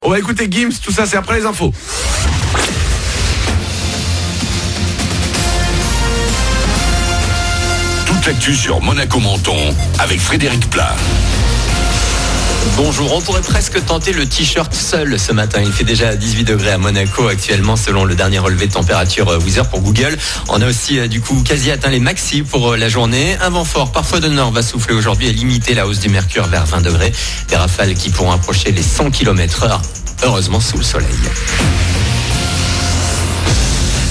On va écouter Gims, tout ça c'est après les infos. Toute l'actu sur Monaco-Menton avec Frédéric Plat. Bonjour, on pourrait presque tenter le t-shirt seul ce matin. Il fait déjà 18 degrés à Monaco actuellement selon le dernier relevé de température Weather pour Google. On a aussi du coup quasi atteint les maxi pour la journée. Un vent fort, parfois de nord, va souffler aujourd'hui et limiter la hausse du mercure vers 20 degrés. Des rafales qui pourront approcher les 100 km/h, heureusement sous le soleil.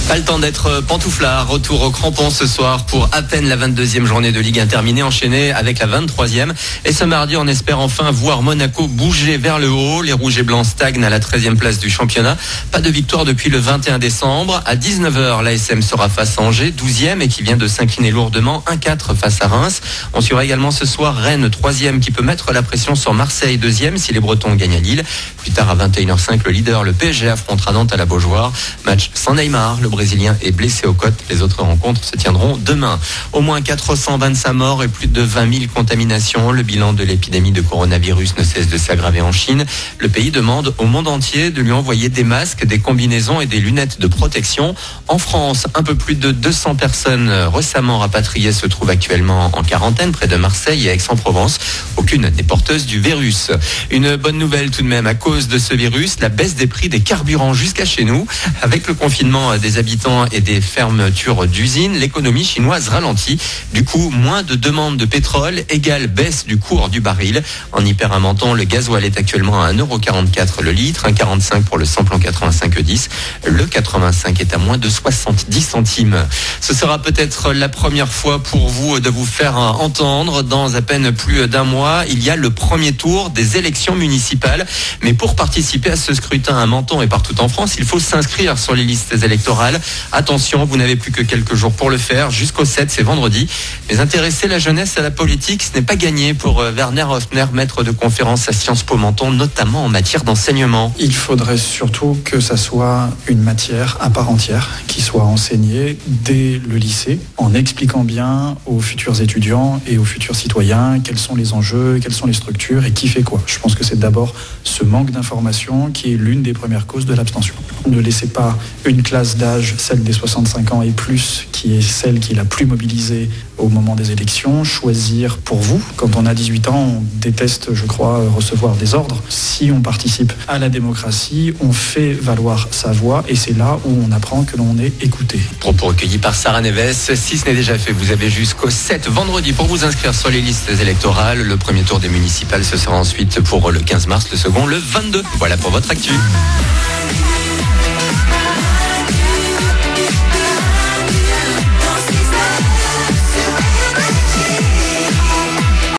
Pas le temps d'être pantouflard. Retour au crampon ce soir pour à peine la 22e journée de Ligue 1 terminée, enchaînée avec la 23e. Et ce mardi, on espère enfin voir Monaco bouger vers le haut. Les rouges et blancs stagnent à la 13e place du championnat. Pas de victoire depuis le 21 décembre. À 19h, l'ASM sera face à Angers, 12e et qui vient de s'incliner lourdement 1-4 face à Reims. On suivra également ce soir Rennes, 3e, qui peut mettre la pression sur Marseille, 2e, si les Bretons gagnent à Lille. Plus tard, à 21h05, le leader, le PSG, affrontera Nantes à la Beaujoire. Match sans Neymar. Le Brésilien est blessé aux côtes. Les autres rencontres se tiendront demain. Au moins 425 morts et plus de 20 000 contaminations. Le bilan de l'épidémie de coronavirus ne cesse de s'aggraver en Chine. Le pays demande au monde entier de lui envoyer des masques, des combinaisons et des lunettes de protection. En France, un peu plus de 200 personnes récemment rapatriées se trouvent actuellement en quarantaine près de Marseille et Aix-en-Provence. Aucune n'est porteuse du virus. Une bonne nouvelle tout de même à cause de ce virus, la baisse des prix des carburants jusqu'à chez nous. Avec le confinement des habitants et des fermetures d'usines, l'économie chinoise ralentit. Du coup, moins de demandes de pétrole égale baisse du cours du baril. En Hyper à Menton, le gasoil est actuellement à 1,44€ le litre, 1,45€ pour le samplon 85E10. Le 85 est à moins de 70 centimes. Ce sera peut-être la première fois pour vous de vous faire entendre. Dans à peine plus d'un mois, il y a le premier tour des élections municipales. Mais pour participer à ce scrutin à Menton et partout en France, il faut s'inscrire sur les listes électorales. Attention, vous n'avez plus que quelques jours pour le faire. Jusqu'au 7, c'est vendredi. Mais intéresser la jeunesse à la politique, ce n'est pas gagné pour Werner Hoffner, maître de conférence à Sciences Po Menton, notamment en matière d'enseignement. Il faudrait surtout que ça soit une matière à part entière qui soit enseignée dès le lycée, en expliquant bien aux futurs étudiants et aux futurs citoyens quels sont les enjeux, quelles sont les structures et qui fait quoi. Je pense que c'est d'abord ce manque d'information qui est l'une des premières causes de l'abstention. Ne laissez pas une classe d'âge, celle des 65 ans et plus, qui est celle qui est la plus mobilisée au moment des élections, choisir pour vous. Quand on a 18 ans, on déteste, je crois, recevoir des ordres. Si on participe à la démocratie, on fait valoir sa voix et c'est là où on apprend que l'on est écouté. Propos recueillis par Sarah Neves. Si ce n'est déjà fait, vous avez jusqu'au 7 vendredi pour vous inscrire sur les listes électorales. Le premier tour des municipales, ce sera ensuite pour le 15 mars, le second le 22. Voilà pour votre actu.